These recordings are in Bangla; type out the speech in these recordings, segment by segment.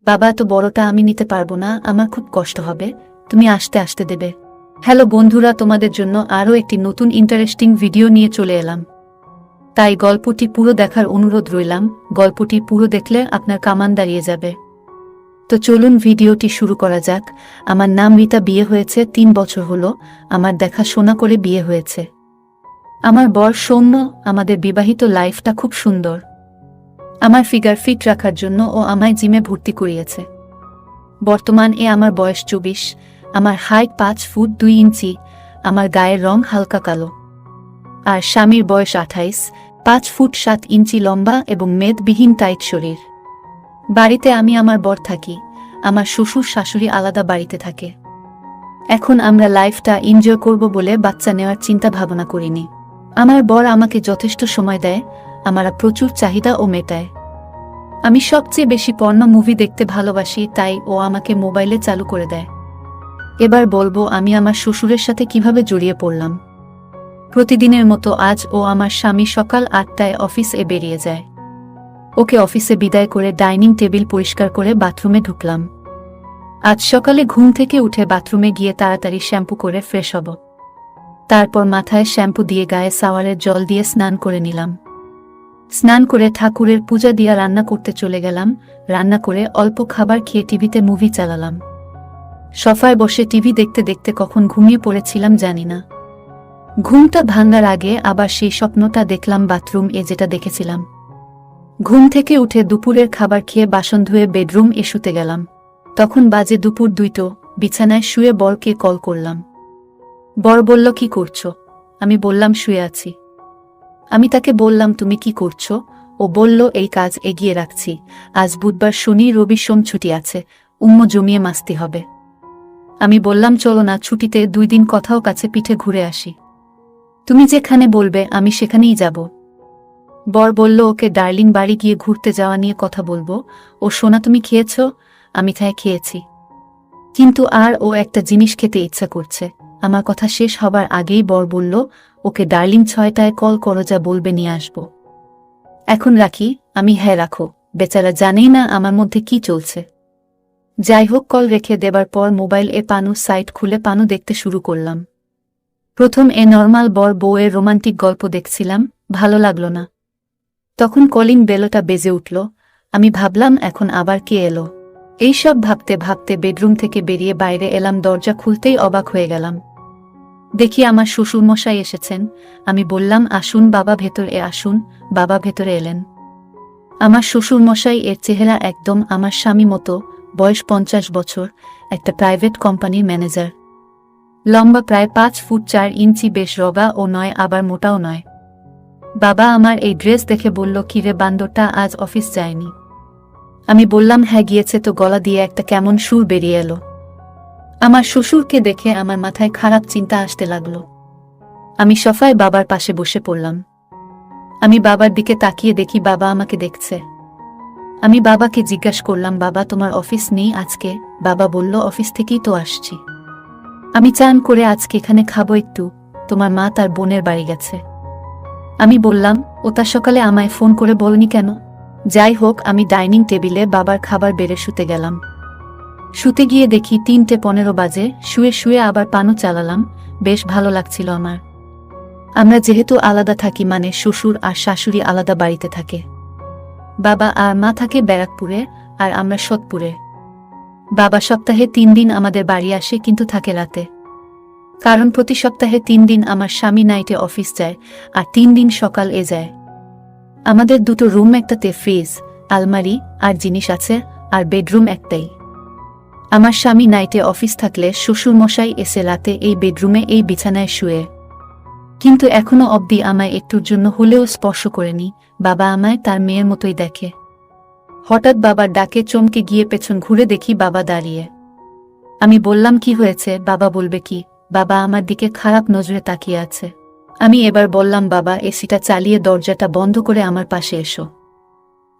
বাবা, এত বড়টা আমি নিতে পারবো না, আমার খুব কষ্ট হবে, তুমি আস্তে আস্তে দেবে। হ্যালো বন্ধুরা, তোমাদের জন্য আরও একটি নতুন ইন্টারেস্টিং ভিডিও নিয়ে চলে এলাম। তাই গল্পটি পুরো দেখার অনুরোধ রইলাম। গল্পটি পুরো দেখলে আপনার কামান দাঁড়িয়ে যাবে। তো চলুন ভিডিওটি শুরু করা যাক। আমার নাম রীতা, বিয়ে হয়েছে 3 বছর হলো। আমার দেখাশোনা করে বিয়ে হয়েছে। আমার বর সৌম্য। আমাদের বিবাহিত লাইফটা খুব সুন্দর। আমার ফিগার ফিট রাখার জন্য ও আমায় জিমে ভর্তি করিয়েছে। বর্তমানে আমার বয়স 24। আমার হাইট 5 ফুট 2 ইঞ্চি। আমার গায়ের রং হালকা কালো। আর স্বামীর বয়স 28, 5 ফুট 7 ইঞ্চি লম্বা এবং মেদবিহীন টাইট শরীর। বাড়িতে আমি আমার বর থাকি। আমার শ্বশুর শাশুড়ি আলাদা বাড়িতে থাকে। এখন আমরা লাইফটা এনজয় করব বলে বাচ্চা নেওয়ার চিন্তা ভাবনা করিনি। আমার বর আমাকে যথেষ্ট সময় দেয়। আমার প্রচুর চাহিদা ও মেটায়। আমি সবচেয়ে বেশি পর্ন মুভি দেখতে ভালোবাসি, তাই ও আমাকে মোবাইলে চালু করে দেয়। এবার বলবো আমি আমার শ্বশুরের সাথে কিভাবে জড়িয়ে পড়লাম। প্রতিদিনের মতো আজ ও আমার স্বামী সকাল 8টায় অফিসে বেরিয়ে যায়। ওকে অফিসে বিদায় করে ডাইনিং টেবিল পরিষ্কার করে বাথরুমে ঢুকলাম। আজ সকালে ঘুম থেকে উঠে বাথরুমে গিয়ে তাড়াতাড়ি শ্যাম্পু করে ফ্রেশ হব। তারপর মাথায় শ্যাম্পু দিয়ে গায়ে সাওয়ারের জল দিয়ে স্নান করে নিলাম। স্নান করে ঠাকুরের পূজা দিয়া রান্না করতে চলে গেলাম। রান্না করে অল্প খাবার খেয়ে টিভিতে মুভি চালালাম। সোফায় বসে টিভি দেখতে দেখতে কখন ঘুমিয়ে পড়েছিলাম জানি না। ঘুমটা ভাঙার আগে আবার সেই স্বপ্নটা দেখলাম বাথরুম যেটা দেখেছিলাম। ঘুম থেকে উঠে দুপুরের খাবার খেয়ে বাসন ধুয়ে বেডরুম শুতে গেলাম। তখন বাজে দুপুর 2টো। বিছানায় শুয়ে বরকে কল করলাম। বর বলল, কি করছো? আমি বললাম, শুয়ে আছি। আমি তাকে বললাম, তুমি কি করছো? ও বলল, এই কাজ এগিয়ে রাখছি। আজ বুধবার, শনি রবি সোম ছুটি আছে, জমিয়ে মাস্তি হবে। আমি বললাম, চলো না, ছুটিতে 2 দিন কোথাও কাছে পিঠে ঘুরে আসি। তুমি যেখানে বলবে আমি সেখানেই যাব। বর বলল, ওকে ডার্লিং, বাড়ি গিয়ে ঘুরতে যাওয়া নিয়ে কথা বলবো। ও সোনা, তুমি খেয়েছ? আমি খেয়েছি, কিন্তু আর ও একটা জিনিস খেতে ইচ্ছা করছে। আমার কথা শেষ হবার আগেই বর বলল, ওকে ডার্লিং 6টায় কল করো, যা বলবে নিয়ে আসবো। এখন রাখি? আমি হ্যাঁ রাখো। বেচারা জানেই না আমার মধ্যে কি চলছে। যাই হোক, কল রেখে দেবার পর মোবাইল পানু সাইট খুলে পানু দেখতে শুরু করলাম। প্রথম নর্মাল বর বউয়ের রোমান্টিক গল্প দেখছিলাম, ভালো লাগলো না। তখন কলিং বেলটা বেজে উঠল। আমি ভাবলাম, এখন আবার কে এলো? এইসব ভাবতে ভাবতে বেডরুম থেকে বেরিয়ে বাইরে এলাম। দরজা খুলতেই অবাক হয়ে গেলাম। দেখি আমার শ্বশুরমশাই এসেছেন। আমি বললাম, আসুন বাবা, ভেতরে আসুন। বাবা ভেতরে এলেন। আমার শ্বশুরমশাই চেহারা একদম আমার স্বামী মতো, বয়স 50 বছর, একটা প্রাইভেট কোম্পানির ম্যানেজার। লম্বা প্রায় 5 ফুট 4 ইঞ্চি, বেশ রোগা ও নয়, আবার মোটাও নয়। বাবা আমার এই ড্রেস দেখে বলল, কিরে বান্দরটা, আজ অফিস যায়নি? আমি বললাম, হ্যাঁ গিয়েছে তো। গলা দিয়ে একটা কেমন সুর বেরিয়ে এলো। আমার শ্বশুরকে দেখে আমার মাথায় খারাপ চিন্তা আসতে লাগলো। আমি সোফায় বাবার পাশে বসে পড়লাম। আমি বাবার দিকে তাকিয়ে দেখি বাবা আমাকে দেখছে। আমি বাবাকে জিজ্ঞাসা করলাম, বাবা তোমার অফিস নেই আজকে? বাবা বলল, অফিস থেকেই তো আসছি। আমি চান করে আজকে এখানে খাবো একটু, তোমার মা তার বোনের বাড়ি গেছে। আমি বললাম, ও তা সকালে আমায় ফোন করে বলনি কেন? যাই হোক, আমি ডাইনিং টেবিলে বাবার খাবার বেড়ে শুতে গেলাম। শুতে গিয়ে দেখি 3:15 বাজে। শুয়ে শুয়ে আবার পানু চালালাম। বেশ ভালো লাগছিল আমার। আমরা যেহেতু আলাদা থাকি, মানে শ্বশুর আর শাশুড়ি আলাদা বাড়িতে থাকে। বাবা আর মা থাকে ব্যারাকপুরে, আর আমরা সোদপুরে। বাবা সপ্তাহে 3 দিন আমাদের বাড়ি আসে, কিন্তু থাকে রাতে। কারণ প্রতি সপ্তাহে 3 দিন আমার স্বামী নাইটে অফিস যায়, আর 3 দিন সকাল যায়। আমাদের 2টো রুম, একটাতে ফ্রিজ, আলমারি আর জিনিস আছে, আর বেডরুম একটাই। আমার স্বামী নাইটে অফিস থাকলে শ্বশুরমশাই এসে রাতে এই বেডরুমে এই বিছানায় শুয়ে। কিন্তু এখনো অবধি আমায় একটুর জন্য হলেও স্পর্শ করেনি। বাবা আমায় তার মেয়ের মতোই দেখে। হঠাৎ বাবার ডাকে চমকে গিয়ে পেছন ঘুরে দেখি বাবা দাঁড়িয়ে। আমি বললাম, কি হয়েছে? বাবা বলবে কি? বাবা আমার দিকে খারাপ নজরে তাকিয়ে আছে। আমি এবার বললাম, বাবা এসিটা চালিয়ে দরজাটা বন্ধ করে আমার পাশে এসো।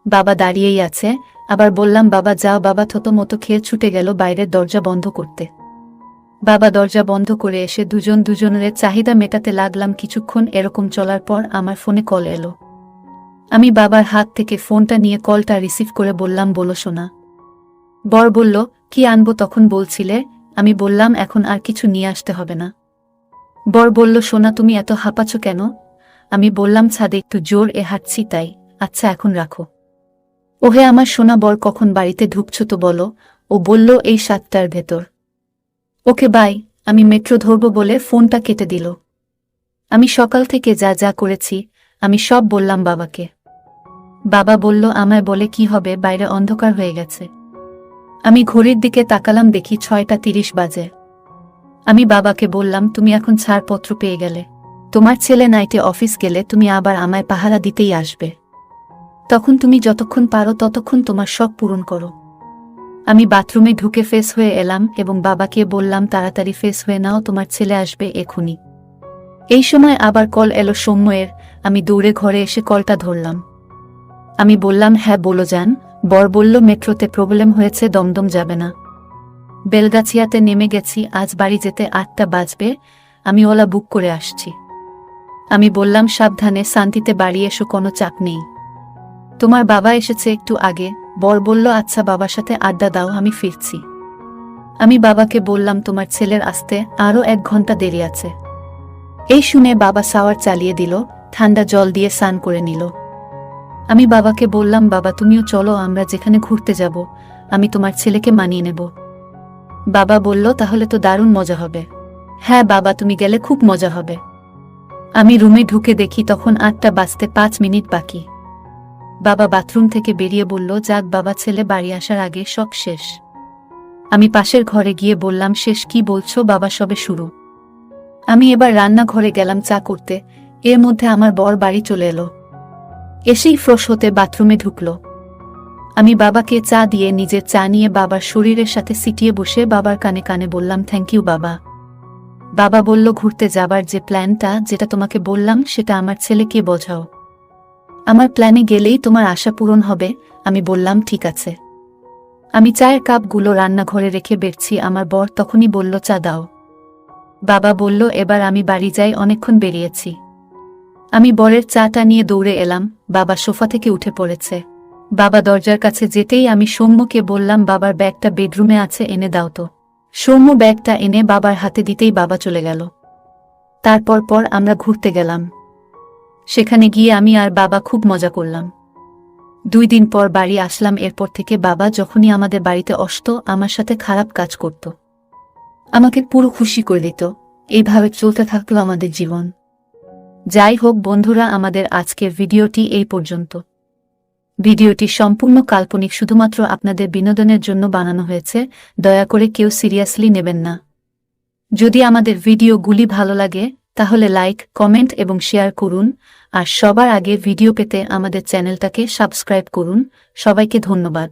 বাবা দাঁড়িয়েই আছে। আবার বললাম, বাবা যাও। বাবা থতো মতো খেয়ে ছুটে গেল বাইরের দরজা বন্ধ করতে। বাবা দরজা বন্ধ করে এসে দুজন দুজনের চাহিদা মেটাতে লাগলাম। কিছুক্ষণ এরকম চলার পর আমার ফোনে কল এলো। আমি বাবার হাত থেকে ফোনটা নিয়ে কলটা রিসিভ করে বললাম, বলো সোনা। বর বলল, কি আনবো তখন বলছিলে? আমি বললাম, এখন আর কিছু নিয়ে আসতে হবে না। বর বলল, সোনা তুমি এত হাঁপাচ্ছ কেন? আমি বললাম, ছাদে একটু জোর হাঁটছি তাই। আচ্ছা এখন রাখো। ওহে আমার সোনা, বর কখন বাড়িতে ঢুকছো তো বলো। ও বলল, এই 7টার ভেতর। Okay bye. আমি মেট্রো ধরব বলে ফোনটা কেটে দিল। আমি সকাল থেকে যা যা করেছি আমি সব বললাম বাবাকে। বাবা বলল, আমায় বলে কি হবে, বাইরে অন্ধকার হয়ে গেছে। আমি ঘড়ির দিকে তাকালাম, দেখি 6:30 বাজে। আমি বাবাকে বললাম, তুমি এখন ছাড়পত্র পেয়ে গেলে। তোমার ছেলে নাইটে অফিস গেলে তুমি আবার আমায় পাহারা দিতেই আসবে। তখন তুমি যতক্ষণ পারো ততক্ষণ তোমার শখ পূরণ করো। আমি বাথরুমে ঢুকে ফ্রেশ হয়ে এলাম এবং বাবাকে বললাম, তাড়াতাড়ি ফ্রেশ হয়ে নাও, তোমার ছেলে আসবে এখুনি। এই সময় আবার কল এলো সৌম্যের। আমি দৌড়ে ঘরে এসে কলটা ধরলাম। আমি বললাম, হ্যাঁ বলো জান। বর বলল, মেট্রোতে প্রবলেম হয়েছে, দমদম যাবে না। বেলগাছিয়াতে নেমে গেছি, আজ বাড়ি যেতে 8টা বাজবে। আমি ওলা বুক করে আসছি। আমি বললাম, সাবধানে শান্তিতে বাড়ি এসো, কোনো চাপ নেই। তোমার বাবা এসেছে একটু আগে। বর বলল, আচ্ছা বাবার সাথে আড্ডা দাও, আমি ফিরছি। আমি বাবাকে বললাম, তোমার ছেলের আসতে আরও 1 ঘন্টা দেরি আছে। এই শুনে বাবা শাওয়ার চালিয়ে দিল, ঠান্ডা জল দিয়ে স্নান করে নিল। আমি বাবাকে বললাম, বাবা তুমিও চলো, আমরা যেখানে ঘুরতে যাব আমি তোমার ছেলেকে মানিয়ে নেব। বাবা বলল, তাহলে তো দারুণ মজা হবে। হ্যাঁ বাবা, তুমি গেলে খুব মজা হবে। আমি রুমে ঢুকে দেখি তখন 8টা বাজতে 5 মিনিট বাকি। বাবা বাথরুম থেকে বেরিয়ে বলল, যাক বাবা, ছেলে বাড়ি আসার আগে শখ শেষ। আমি পাশের ঘরে গিয়ে বললাম, শেষ কি বলছো বাবা, সবে শুরু। আমি এবার রান্নাঘরে গেলাম চা করতে। এর মধ্যে আমার বর বাড়ি চলে এলো। এসেই ফ্রেশ হতে বাথরুমে ঢুকল। আমি বাবাকে চা দিয়ে নিজের চা নিয়ে বাবার শরীরের সাথে সিটিয়ে বসে বাবার কানে কানে বললাম, থ্যাংক ইউ বাবা। বাবা বলল, ঘুরতে যাবার যে প্ল্যানটা যেটা তোমাকে বললাম সেটা আমার ছেলেকে বোঝাও। আমার প্ল্যানে গেলেই তোমার আশা পূরণ হবে। আমি বললাম, ঠিক আছে। আমি চায়ের কাপগুলো রান্নাঘরে রেখে বেরছি, আমার বর তখনই বলল, চা দাও। বাবা বলল, এবার আমি বাড়ি যাই, অনেকক্ষণ বেরিয়েছি। আমি বরের চাটা নিয়ে দৌড়ে এলাম। বাবা সোফা থেকে উঠে পড়েছে। বাবা দরজার কাছে যেতেই আমি সৌম্যকে বললাম, বাবার ব্যাগটা বেডরুমে আছে, এনে দাও তো। সৌম্য ব্যাগটা এনে বাবার হাতে দিতেই বাবা চলে গেল। তারপর আমরা ঘুরতে গেলাম। সেখানে গিয়ে আমি আর বাবা খুব মজা করলাম। 2 দিন পর বাড়ি আসলাম। এরপর থেকে বাবা যখনই আমাদের বাড়িতে আসতো আমার সাথে খারাপ কাজ করত, আমাকে পুরো খুশি করে দিত। এইভাবে চলতে থাকলো আমাদের জীবন। যাই হোক বন্ধুরা, আমাদের আজকের ভিডিওটি এই পর্যন্ত। ভিডিওটি সম্পূর্ণ কাল্পনিক, শুধুমাত্র আপনাদের বিনোদনের জন্য বানানো হয়েছে। দয়া করে কেউ সিরিয়াসলি নেবেন না। যদি আমাদের ভিডিওগুলি ভালো লাগে তাহলে লাইক, কমেন্ট এবং শেয়ার করুন। আর সবার আগে ভিডিও পেতে আমাদের চ্যানেলটাকে সাবস্ক্রাইব করুন। সবাইকে ধন্যবাদ।